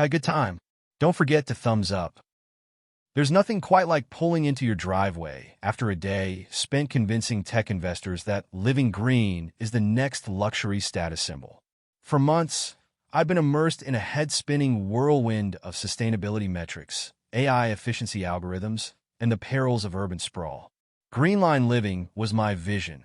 Had a good time. Don't forget to thumbs up. There's nothing quite like pulling into your driveway after a day spent convincing tech investors that living green is the next luxury status symbol. For months, I've been immersed in a head-spinning whirlwind of sustainability metrics, AI efficiency algorithms, and the perils of urban sprawl. Greenline living was my vision,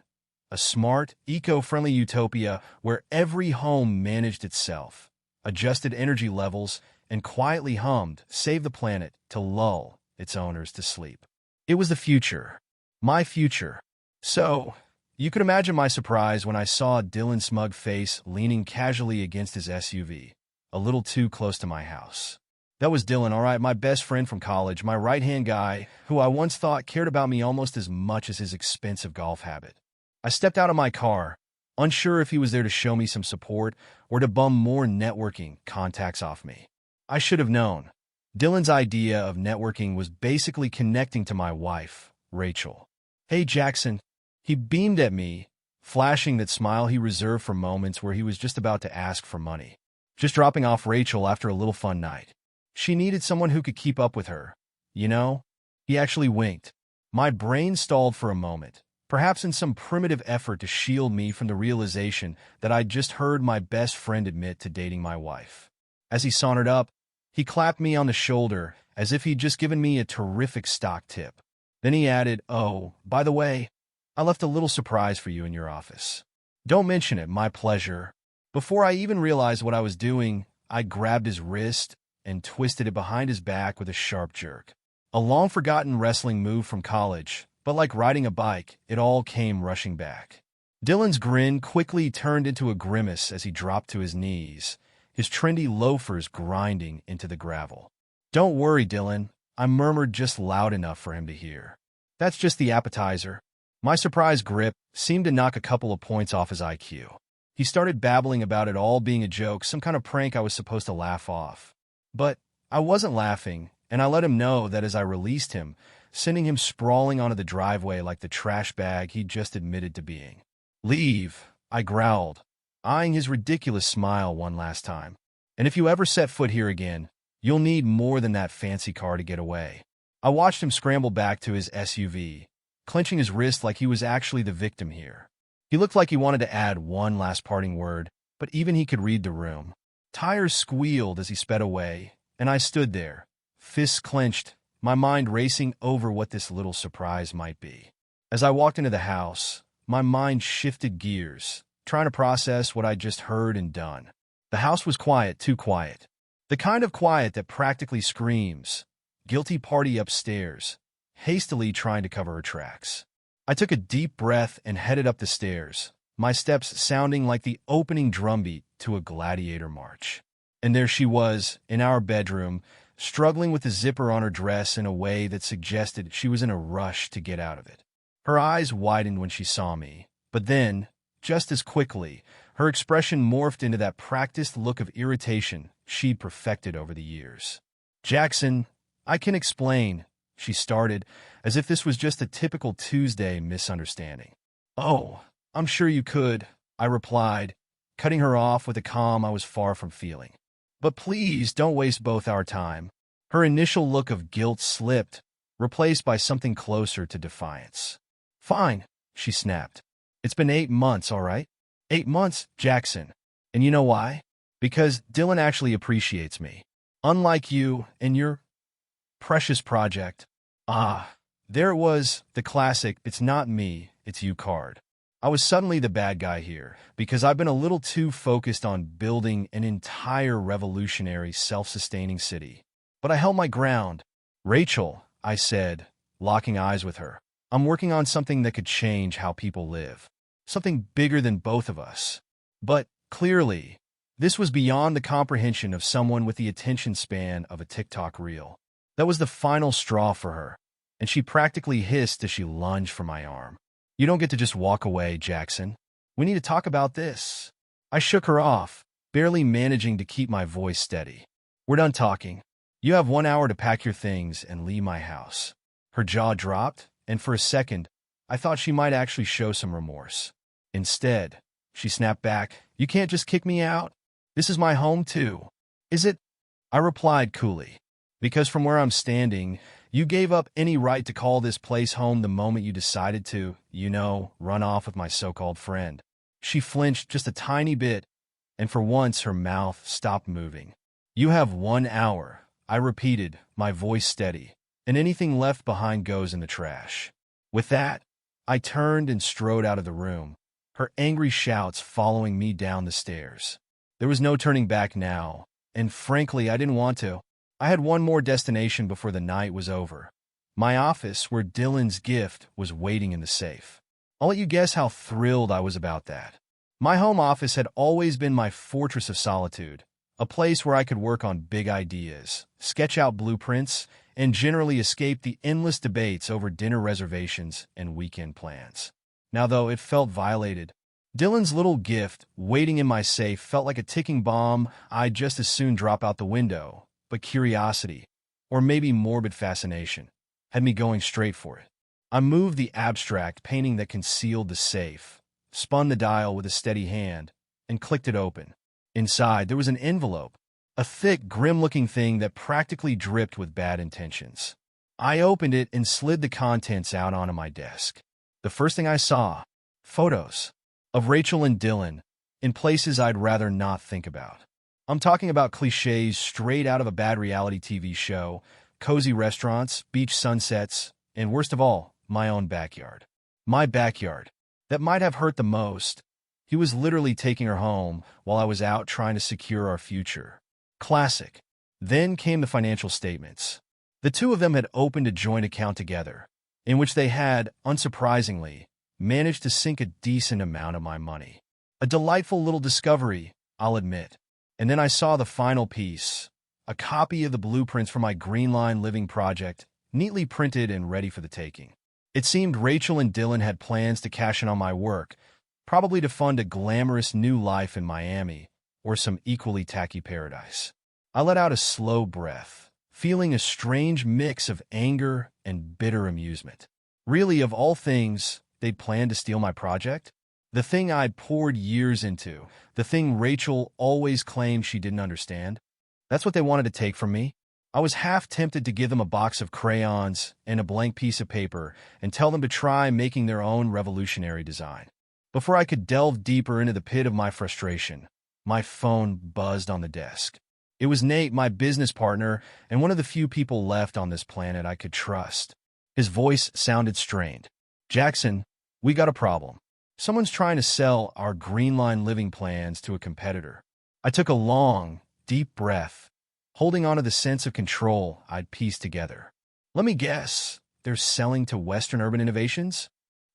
a smart, eco-friendly utopia where every home managed itself, adjusted energy levels, and quietly hummed Save the Planet to lull its owners to sleep. It was the future. My future. So, you could imagine my surprise when I saw Dylan's smug face leaning casually against his SUV, a little too close to my house. That was Dylan, all right, my best friend from college, my right-hand guy, who I once thought cared about me almost as much as his expensive golf habit. I stepped out of my car, unsure if he was there to show me some support or to bum more networking contacts off me. I should have known. Dylan's idea of networking was basically connecting to my wife, Rachel. Hey, Jackson. He beamed at me, flashing that smile he reserved for moments where he was just about to ask for money. Just dropping off Rachel after a little fun night. She needed someone who could keep up with her. You know? He actually winked. My brain stalled for a moment, perhaps in some primitive effort to shield me from the realization that I'd just heard my best friend admit to dating my wife. As he sauntered up, he clapped me on the shoulder as if he'd just given me a terrific stock tip. Then he added, "Oh, by the way, I left a little surprise for you in your office." "Don't mention it, my pleasure." Before I even realized what I was doing, I grabbed his wrist and twisted it behind his back with a sharp jerk. A long-forgotten wrestling move from college, but like riding a bike, it all came rushing back. Dylan's grin quickly turned into a grimace as he dropped to his knees, his trendy loafers grinding into the gravel. "Don't worry, Dylan," I murmured just loud enough for him to hear. "That's just the appetizer." My surprise grip seemed to knock a couple of points off his IQ. He started babbling about it all being a joke, some kind of prank I was supposed to laugh off. But I wasn't laughing, and I let him know that as I released him, sending him sprawling onto the driveway like the trash bag he'd just admitted to being. "Leave," I growled, eyeing his ridiculous smile one last time. "And if you ever set foot here again, you'll need more than that fancy car to get away." I watched him scramble back to his SUV, clenching his wrist like he was actually the victim here. He looked like he wanted to add one last parting word, but even he could read the room. Tires squealed as he sped away, and I stood there, fists clenched, my mind racing over what this little surprise might be. As I walked into the house, my mind shifted gears, trying to process what I'd just heard and done. The house was quiet, too quiet. The kind of quiet that practically screams, "Guilty party upstairs," hastily trying to cover her tracks. I took a deep breath and headed up the stairs, my steps sounding like the opening drumbeat to a gladiator march. And there she was, in our bedroom, struggling with the zipper on her dress in a way that suggested she was in a rush to get out of it. Her eyes widened when she saw me, but then, just as quickly, her expression morphed into that practiced look of irritation she'd perfected over the years. "Jackson, I can explain," she started, as if this was just a typical Tuesday misunderstanding. "Oh, I'm sure you could," I replied, cutting her off with a calm I was far from feeling. "But please don't waste both our time." Her initial look of guilt slipped, replaced by something closer to defiance. "Fine," she snapped. "It's been 8 months, all right? 8 months, Jackson. And you know why? Because Dylan actually appreciates me. Unlike you and your precious project." Ah, there it was, the classic "it's not me, it's you" card. I was suddenly the bad guy here, because I've been a little too focused on building an entire revolutionary, self-sustaining city. But I held my ground. "Rachel," I said, locking eyes with her, "I'm working on something that could change how people live. Something bigger than both of us." But, clearly, this was beyond the comprehension of someone with the attention span of a TikTok reel. That was the final straw for her, and she practically hissed as she lunged for my arm. "You don't get to just walk away, Jackson. We need to talk about this." I shook her off, barely managing to keep my voice steady. "We're done talking. You have 1 hour to pack your things and leave my house." Her jaw dropped, and for a second, I thought she might actually show some remorse. Instead, she snapped back, "You can't just kick me out. This is my home, too." "Is it?" I replied coolly. Because from where I'm standing, you gave up any right to call this place home the moment you decided to, run off with my so-called friend. She flinched just a tiny bit, and for once her mouth stopped moving. You have 1 hour, I repeated, my voice steady, and anything left behind goes in the trash. With that, I turned and strode out of the room, her angry shouts following me down the stairs. There was no turning back now, and frankly, I didn't want to. I had one more destination before the night was over. My office, where Dylan's gift was waiting in the safe. I'll let you guess how thrilled I was about that. My home office had always been my fortress of solitude, a place where I could work on big ideas, sketch out blueprints, and generally escape the endless debates over dinner reservations and weekend plans. Now, though, it felt violated. Dylan's little gift waiting in my safe felt like a ticking bomb I'd just as soon drop out the window. But curiosity, or maybe morbid fascination, had me going straight for it. I moved the abstract painting that concealed the safe, spun the dial with a steady hand, and clicked it open. Inside, there was an envelope, a thick, grim-looking thing that practically dripped with bad intentions. I opened it and slid the contents out onto my desk. The first thing I saw, photos of Rachel and Dylan in places I'd rather not think about. I'm talking about cliches straight out of a bad reality TV show, cozy restaurants, beach sunsets, and worst of all, my own backyard. My backyard. That might have hurt the most. He was literally taking her home while I was out trying to secure our future. Classic. Then came the financial statements. The two of them had opened a joint account together, in which they had, unsurprisingly, managed to sink a decent amount of my money. A delightful little discovery, I'll admit. And then I saw the final piece, a copy of the blueprints for my Green Line living project, neatly printed and ready for the taking. It seemed Rachel and Dylan had plans to cash in on my work, probably to fund a glamorous new life in Miami or some equally tacky paradise. I let out a slow breath, feeling a strange mix of anger and bitter amusement. Really, of all things, they'd planned to steal my project? The thing I'd poured years into, the thing Rachel always claimed she didn't understand. That's what they wanted to take from me. I was half tempted to give them a box of crayons and a blank piece of paper and tell them to try making their own revolutionary design. Before I could delve deeper into the pit of my frustration, my phone buzzed on the desk. It was Nate, my business partner, and one of the few people left on this planet I could trust. His voice sounded strained. "Jackson, we got a problem. Someone's trying to sell our Green Line living plans to a competitor." I took a long, deep breath, holding on to the sense of control I'd pieced together. "Let me guess, they're selling to Western Urban Innovations?"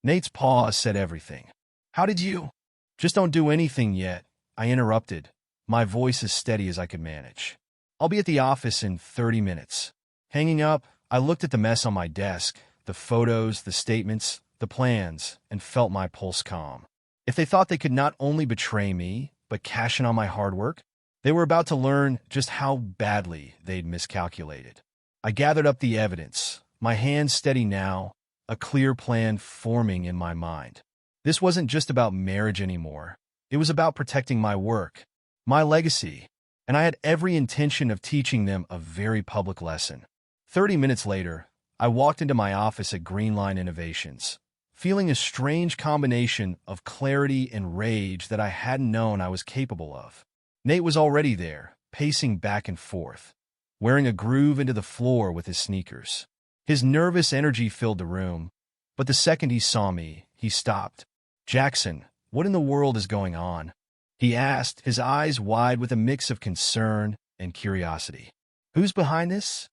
Nate's pause said everything. "How did you—" "Just don't do anything yet," I interrupted, my voice as steady as I could manage. "I'll be at the office in 30 minutes. Hanging up, I looked at the mess on my desk, the photos, the statements, the plans, and felt my pulse calm. If they thought they could not only betray me, but cash in on my hard work, they were about to learn just how badly they'd miscalculated. I gathered up the evidence, my hands steady now, a clear plan forming in my mind. This wasn't just about marriage anymore. It was about protecting my work, my legacy, and I had every intention of teaching them a very public lesson. 30 minutes later, I walked into my office at Green Line Innovations, feeling a strange combination of clarity and rage that I hadn't known I was capable of. Nate was already there, pacing back and forth, wearing a groove into the floor with his sneakers. His nervous energy filled the room, but the second he saw me, he stopped. "Jackson, what in the world is going on?" he asked, his eyes wide with a mix of concern and curiosity. "Who's behind this?"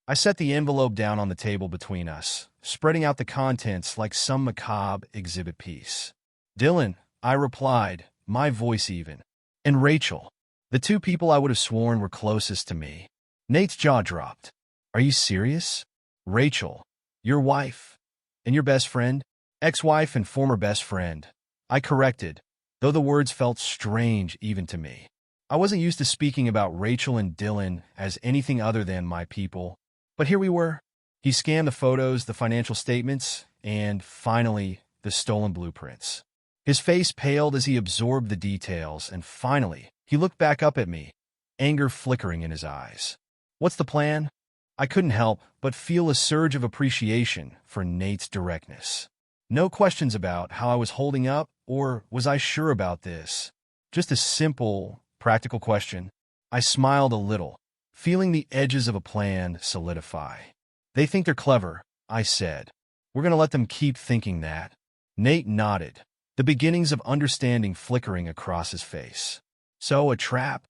I set the envelope down on the table between us, spreading out the contents like some macabre exhibit piece. "Dylan," I replied, my voice even. "And Rachel." The two people I would have sworn were closest to me. Nate's jaw dropped. "Are you serious? Rachel, your wife, and your best friend?" "Ex-wife and former best friend," I corrected, though the words felt strange even to me. I wasn't used to speaking about Rachel and Dylan as anything other than my people. But here we were. He scanned the photos, the financial statements, and, finally, the stolen blueprints. His face paled as he absorbed the details, and finally, he looked back up at me, anger flickering in his eyes. "What's the plan?" I couldn't help but feel a surge of appreciation for Nate's directness. No questions about how I was holding up or was I sure about this. Just a simple, practical question. I smiled a little, feeling the edges of a plan solidify. "They think they're clever," I said. "We're going to let them keep thinking that." Nate nodded, the beginnings of understanding flickering across his face. "So, a trap?"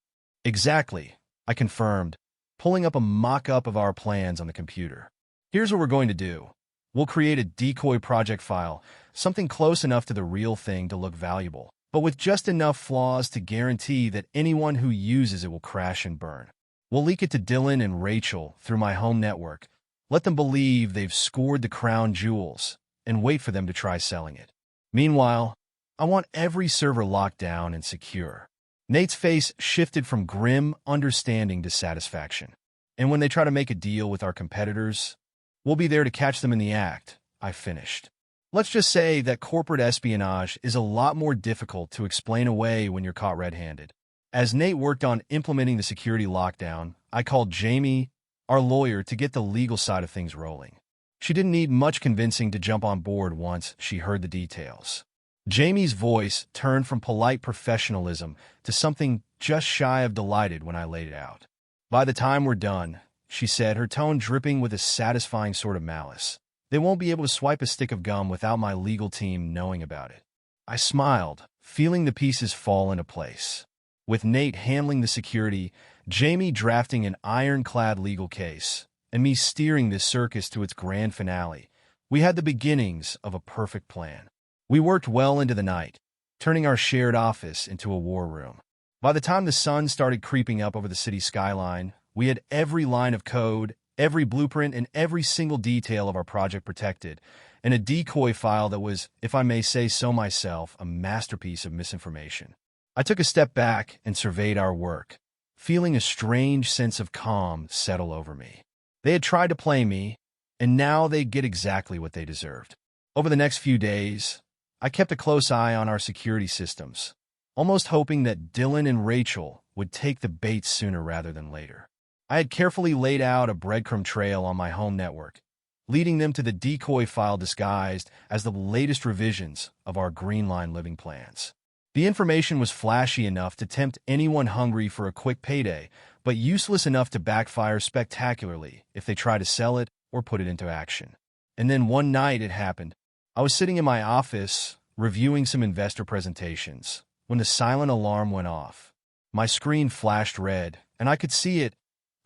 "Exactly," I confirmed, pulling up a mock-up of our plans on the computer. "Here's what we're going to do. We'll create a decoy project file, something close enough to the real thing to look valuable, but with just enough flaws to guarantee that anyone who uses it will crash and burn. We'll leak it to Dylan and Rachel through my home network, let them believe they've scored the crown jewels, and wait for them to try selling it. Meanwhile, I want every server locked down and secure." Nate's face shifted from grim understanding to satisfaction. "And when they try to make a deal with our competitors, we'll be there to catch them in the act," I finished. Let's just say that corporate espionage is a lot more difficult to explain away when you're caught red-handed. As Nate worked on implementing the security lockdown, I called Jamie, our lawyer, to get the legal side of things rolling. She didn't need much convincing to jump on board once she heard the details. Jamie's voice turned from polite professionalism to something just shy of delighted when I laid it out. "By the time we're done," she said, her tone dripping with a satisfying sort of malice, "they won't be able to swipe a stick of gum without my legal team knowing about it." I smiled, feeling the pieces fall into place. With Nate handling the security, Jamie drafting an ironclad legal case, and me steering this circus to its grand finale, we had the beginnings of a perfect plan. We worked well into the night, turning our shared office into a war room. By the time the sun started creeping up over the city skyline, we had every line of code, every blueprint, and every single detail of our project protected, and a decoy file that was, if I may say so myself, a masterpiece of misinformation. I took a step back and surveyed our work, feeling a strange sense of calm settle over me. They had tried to play me, and now they'd get exactly what they deserved. Over the next few days, I kept a close eye on our security systems, almost hoping that Dylan and Rachel would take the bait sooner rather than later. I had carefully laid out a breadcrumb trail on my home network, leading them to the decoy file disguised as the latest revisions of our Greenline living plans. The information was flashy enough to tempt anyone hungry for a quick payday, but useless enough to backfire spectacularly if they try to sell it or put it into action. And then one night it happened. I was sitting in my office, reviewing some investor presentations, when the silent alarm went off. My screen flashed red, and I could see it,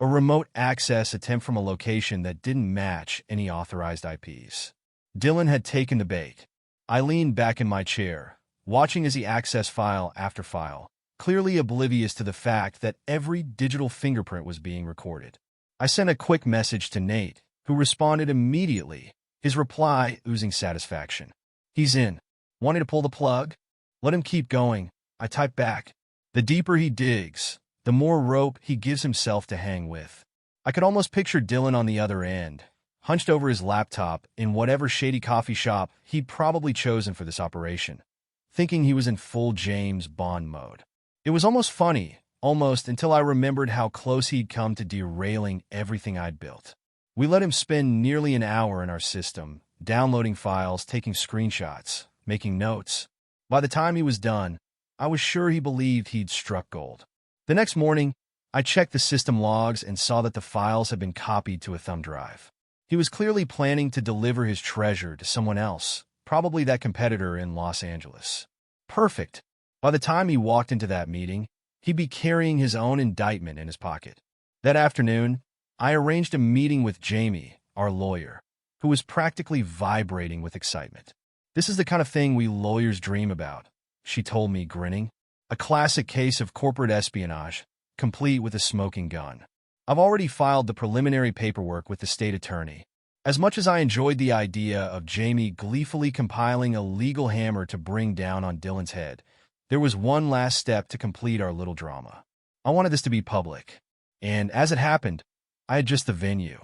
a remote access attempt from a location that didn't match any authorized IPs. Dylan had taken the bait. I leaned back in my chair, watching as he accessed file after file, clearly oblivious to the fact that every digital fingerprint was being recorded. I sent a quick message to Nate, who responded immediately, his reply oozing satisfaction. "He's in. Wanting to pull the plug? Let him keep going," I typed back. "The deeper he digs, the more rope he gives himself to hang with." I could almost picture Dylan on the other end, hunched over his laptop in whatever shady coffee shop he'd probably chosen for this operation, thinking he was in full James Bond mode. It was almost funny, until I remembered how close he'd come to derailing everything I'd built. We let him spend nearly an hour in our system, downloading files, taking screenshots, making notes. By the time he was done, I was sure he believed he'd struck gold. The next morning, I checked the system logs and saw that the files had been copied to a thumb drive. He was clearly planning to deliver his treasure to someone else, probably that competitor in Los Angeles. Perfect. By the time he walked into that meeting, he'd be carrying his own indictment in his pocket. That afternoon, I arranged a meeting with Jamie, our lawyer, who was practically vibrating with excitement. "This is the kind of thing we lawyers dream about," she told me, grinning. "A classic case of corporate espionage, complete with a smoking gun. I've already filed the preliminary paperwork with the state attorney." As much as I enjoyed the idea of Jamie gleefully compiling a legal hammer to bring down on Dylan's head, there was one last step to complete our little drama. I wanted this to be public, and as it happened, I had just the venue.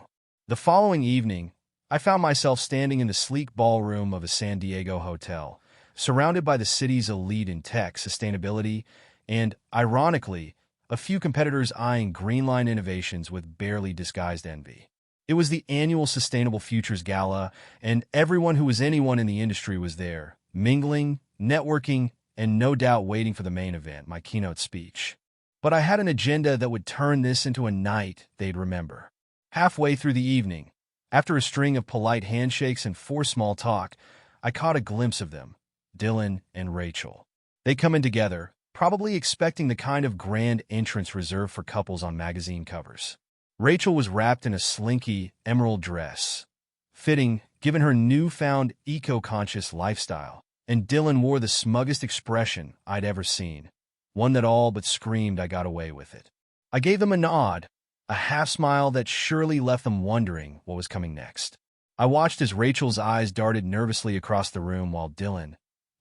The following evening, I found myself standing in the sleek ballroom of a San Diego hotel, surrounded by the city's elite in tech, sustainability, and, ironically, a few competitors eyeing Greenline innovations with barely disguised envy. It was the annual Sustainable Futures Gala, and everyone who was anyone in the industry was there, mingling, networking, and no doubt waiting for the main event, my keynote speech. But I had an agenda that would turn this into a night they'd remember. Halfway through the evening, after a string of polite handshakes and forced small talk, I caught a glimpse of them, Dylan and Rachel. They come in together, probably expecting the kind of grand entrance reserved for couples on magazine covers. Rachel was wrapped in a slinky, emerald dress, fitting given her newfound eco-conscious lifestyle, and Dylan wore the smuggest expression I'd ever seen, one that all but screamed I got away with it. I gave them a nod, a half-smile that surely left them wondering what was coming next. I watched as Rachel's eyes darted nervously across the room while Dylan,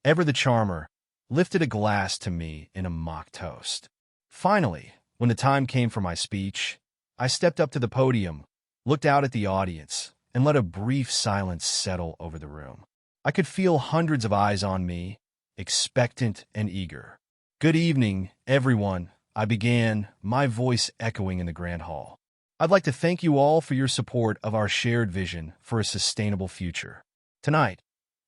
ever the charmer, lifted a glass to me in a mock toast. Finally, when the time came for my speech, I stepped up to the podium, looked out at the audience, and let a brief silence settle over the room. I could feel hundreds of eyes on me, expectant and eager. "Good evening, everyone," I began, my voice echoing in the grand hall. "I'd like to thank you all for your support of our shared vision for a sustainable future. Tonight,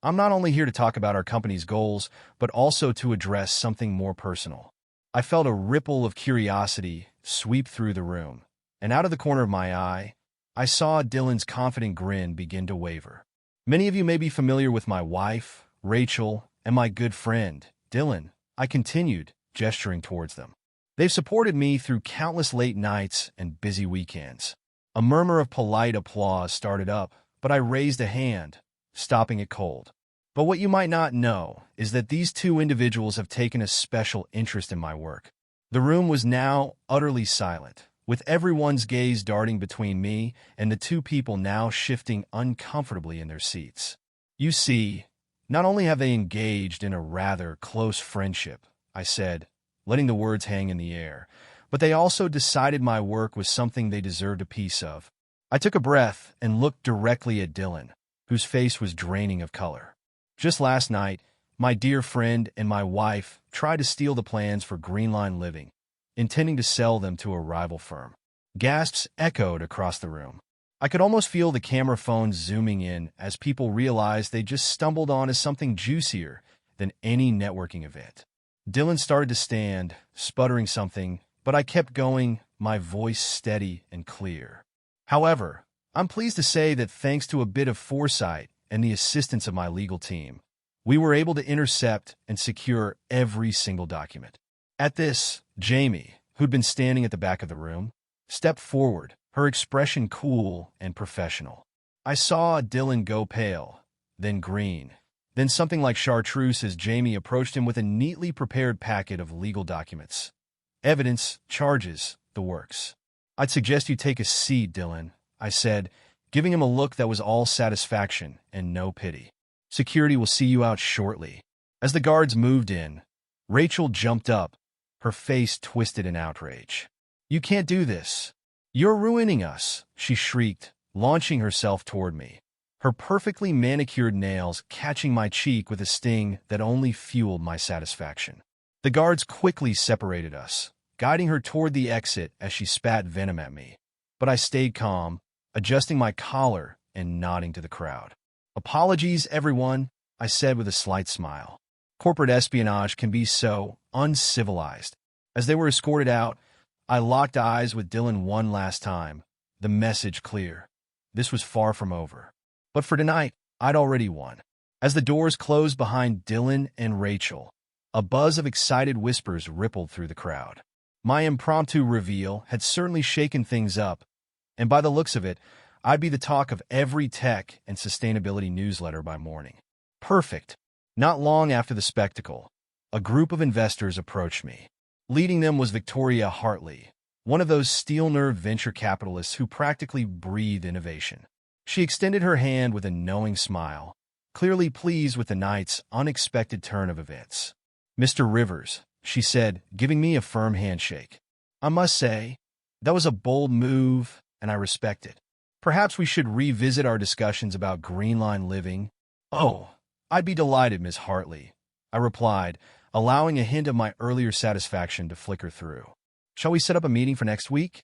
I'm not only here to talk about our company's goals, but also to address something more personal." I felt a ripple of curiosity sweep through the room, and out of the corner of my eye, I saw Dylan's confident grin begin to waver. "Many of you may be familiar with my wife, Rachel, and my good friend, Dylan," I continued, gesturing towards them. "They've supported me through countless late nights and busy weekends." A murmur of polite applause started up, but I raised a hand, stopping it cold. "But what you might not know is that these two individuals have taken a special interest in my work." The room was now utterly silent, with everyone's gaze darting between me and the two people now shifting uncomfortably in their seats. "You see, not only have they engaged in a rather close friendship," I said, letting the words hang in the air, "but they also decided my work was something they deserved a piece of." I took a breath and looked directly at Dylan, whose face was draining of color. "Just last night, my dear friend and my wife tried to steal the plans for Greenline Living, intending to sell them to a rival firm." Gasps echoed across the room. I could almost feel the camera phones zooming in as people realized they just stumbled onto something juicier than any networking event. Dylan started to stand, sputtering something, but I kept going, my voice steady and clear. "However, I'm pleased to say that thanks to a bit of foresight and the assistance of my legal team, we were able to intercept and secure every single document." At this, Jamie, who'd been standing at the back of the room, stepped forward, her expression cool and professional. I saw Dylan go pale, then green, then something like chartreuse as Jamie approached him with a neatly prepared packet of legal documents. "Evidence, charges, the works." "I'd suggest you take a seat, Dylan," I said, giving him a look that was all satisfaction and no pity. "Security will see you out shortly." As the guards moved in, Rachel jumped up, her face twisted in outrage. "You can't do this. You're ruining us," she shrieked, launching herself toward me, her perfectly manicured nails catching my cheek with a sting that only fueled my satisfaction. The guards quickly separated us, guiding her toward the exit as she spat venom at me. But I stayed calm, adjusting my collar and nodding to the crowd. "Apologies, everyone," I said with a slight smile. Corporate espionage can be so uncivilized. As they were escorted out, I locked eyes with Dylan one last time, the message clear. This was far from over. But for tonight, I'd already won. As the doors closed behind Dylan and Rachel, a buzz of excited whispers rippled through the crowd. My impromptu reveal had certainly shaken things up, and by the looks of it, I'd be the talk of every tech and sustainability newsletter by morning. Perfect. Not long after the spectacle, a group of investors approached me. Leading them was Victoria Hartley, one of those steel-nerved venture capitalists who practically breathe innovation. She extended her hand with a knowing smile, clearly pleased with the night's unexpected turn of events. "Mr. Rivers," she said, giving me a firm handshake. "I must say, that was a bold move, and I respect it. Perhaps we should revisit our discussions about Greenline Living." "Oh, I'd be delighted, Miss Hartley," I replied, allowing a hint of my earlier satisfaction to flicker through. Shall we set up a meeting for next week?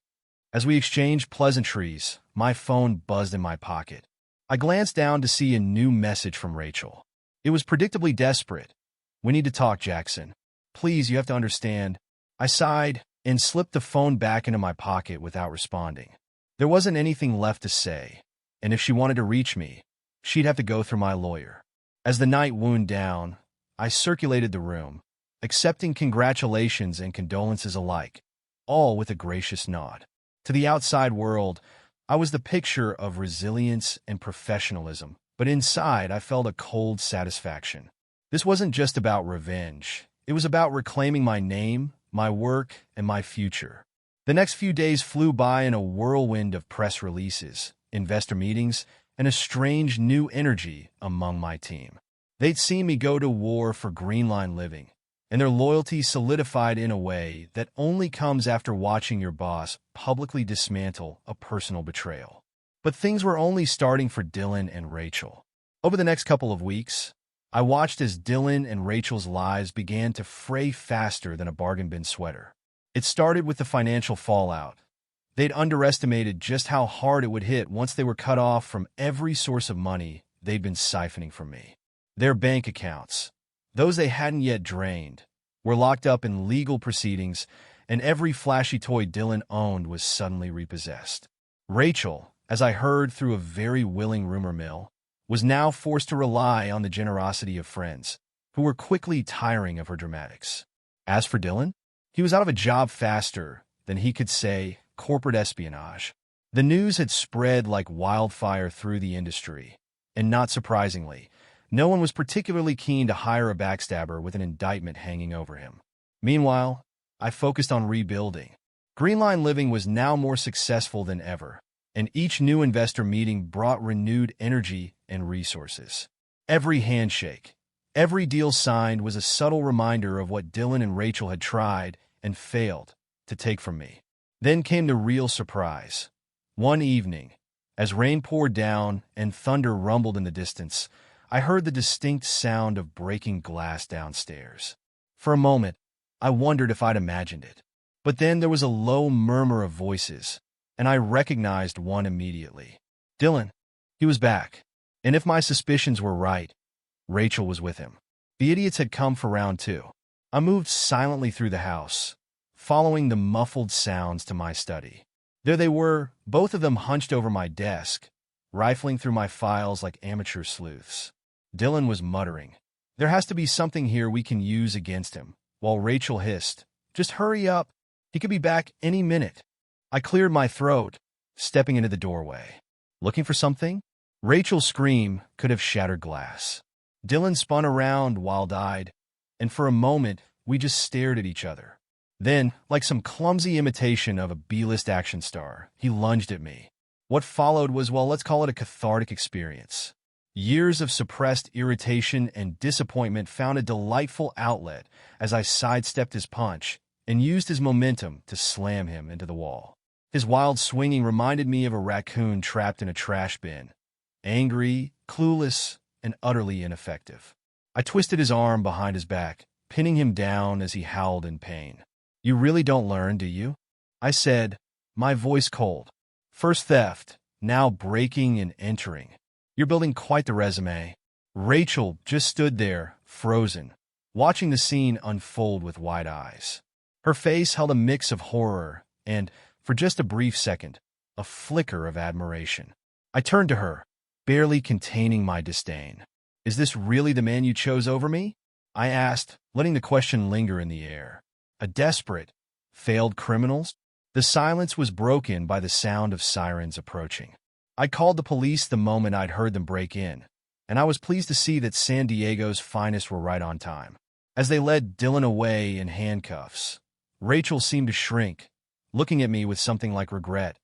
As we exchanged pleasantries, my phone buzzed in my pocket. I glanced down to see a new message from Rachel. It was predictably desperate. "We need to talk, Jackson. Please, you have to understand." I sighed and slipped the phone back into my pocket without responding. There wasn't anything left to say, and if she wanted to reach me, she'd have to go through my lawyer. As the night wound down, I circulated the room, accepting congratulations and condolences alike, all with a gracious nod. To the outside world, I was the picture of resilience and professionalism, but inside I felt a cold satisfaction. This wasn't just about revenge. It was about reclaiming my name, my work, and my future. The next few days flew by in a whirlwind of press releases, investor meetings, and a strange new energy among my team. They'd seen me go to war for Greenline Living, and their loyalty solidified in a way that only comes after watching your boss publicly dismantle a personal betrayal. But things were only starting for Dylan and Rachel. Over the next couple of weeks, I watched as Dylan and Rachel's lives began to fray faster than a bargain bin sweater. It started with the financial fallout. They'd underestimated just how hard it would hit once they were cut off from every source of money they'd been siphoning from me. Their bank accounts, those they hadn't yet drained, were locked up in legal proceedings, and every flashy toy Dylan owned was suddenly repossessed. Rachel, as I heard through a very willing rumor mill, was now forced to rely on the generosity of friends, who were quickly tiring of her dramatics. As for Dylan, he was out of a job faster than he could say corporate espionage. The news had spread like wildfire through the industry, and not surprisingly, no one was particularly keen to hire a backstabber with an indictment hanging over him. Meanwhile, I focused on rebuilding. Greenline Living was now more successful than ever, and each new investor meeting brought renewed energy and resources. Every handshake, every deal signed was a subtle reminder of what Dylan and Rachel had tried and failed to take from me. Then came the real surprise. One evening, as rain poured down and thunder rumbled in the distance, I heard the distinct sound of breaking glass downstairs. For a moment, I wondered if I'd imagined it. But then there was a low murmur of voices, and I recognized one immediately. Dylan. He was back. And if my suspicions were right, Rachel was with him. The idiots had come for round two. I moved silently through the house, following the muffled sounds to my study. There they were, both of them hunched over my desk, rifling through my files like amateur sleuths. Dylan was muttering, "There has to be something here we can use against him," while Rachel hissed, "Just hurry up. He could be back any minute." I cleared my throat, stepping into the doorway. Looking for something? Rachel's scream could have shattered glass. Dylan spun around, wild-eyed, and for a moment we just stared at each other. Then, like some clumsy imitation of a B-list action star, he lunged at me. What followed was, well, let's call it a cathartic experience. Years of suppressed irritation and disappointment found a delightful outlet as I sidestepped his punch and used his momentum to slam him into the wall. His wild swinging reminded me of a raccoon trapped in a trash bin, angry, clueless, and utterly ineffective. I twisted his arm behind his back, pinning him down as he howled in pain. "You really don't learn, do you?" I said, my voice cold. "First theft, now breaking and entering. You're building quite the resume." Rachel just stood there, frozen, watching the scene unfold with wide eyes. Her face held a mix of horror and, for just a brief second, a flicker of admiration. I turned to her, barely containing my disdain. "Is this really the man you chose over me?" I asked, letting the question linger in the air. "A desperate, failed criminals?" The silence was broken by the sound of sirens approaching. I called the police the moment I'd heard them break in, and I was pleased to see that San Diego's finest were right on time. As they led Dylan away in handcuffs, Rachel seemed to shrink, looking at me with something like regret,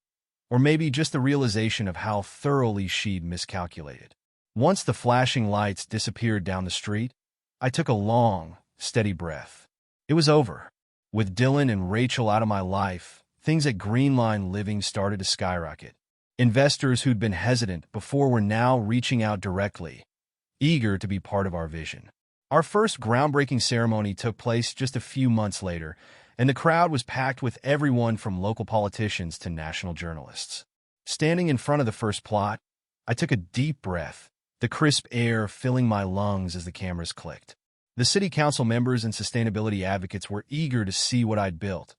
or maybe just the realization of how thoroughly she'd miscalculated. Once the flashing lights disappeared down the street, I took a long, steady breath. It was over. With Dylan and Rachel out of my life, things at Greenline Living started to skyrocket. Investors who'd been hesitant before were now reaching out directly, eager to be part of our vision. Our first groundbreaking ceremony took place just a few months later, and the crowd was packed with everyone from local politicians to national journalists. Standing in front of the first plot, I took a deep breath, the crisp air filling my lungs as the cameras clicked. The city council members and sustainability advocates were eager to see what I'd built,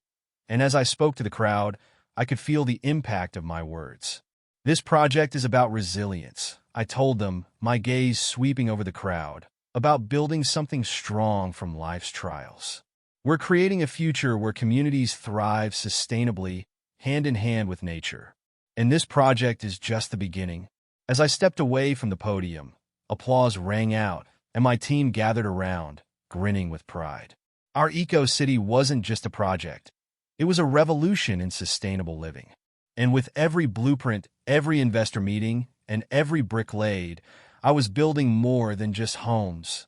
and as I spoke to the crowd, I could feel the impact of my words. This project is about resilience, I told them, my gaze sweeping over the crowd, about building something strong from life's trials. We're creating a future where communities thrive sustainably, hand in hand with nature. And this project is just the beginning. As I stepped away from the podium, applause rang out, and my team gathered around, grinning with pride. Our eco-city wasn't just a project. It was a revolution in sustainable living. And with every blueprint, every investor meeting, and every brick laid, I was building more than just homes.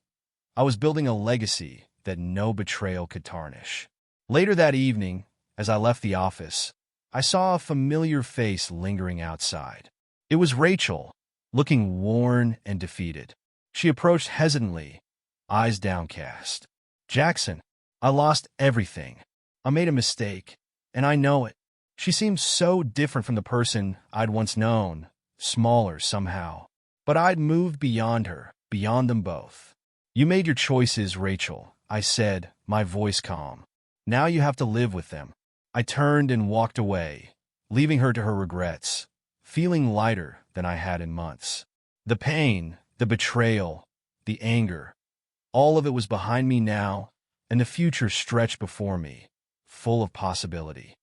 I was building a legacy that no betrayal could tarnish. Later that evening, as I left the office, I saw a familiar face lingering outside. It was Rachel, looking worn and defeated. She approached hesitantly, eyes downcast. "Jackson, I lost everything. I made a mistake, and I know it." She seemed so different from the person I'd once known, smaller somehow. But I'd moved beyond her, beyond them both. "You made your choices, Rachel," I said, my voice calm. "Now you have to live with them." I turned and walked away, leaving her to her regrets, feeling lighter than I had in months. The pain, the betrayal, the anger, all of it was behind me now, and the future stretched before me, full of possibility.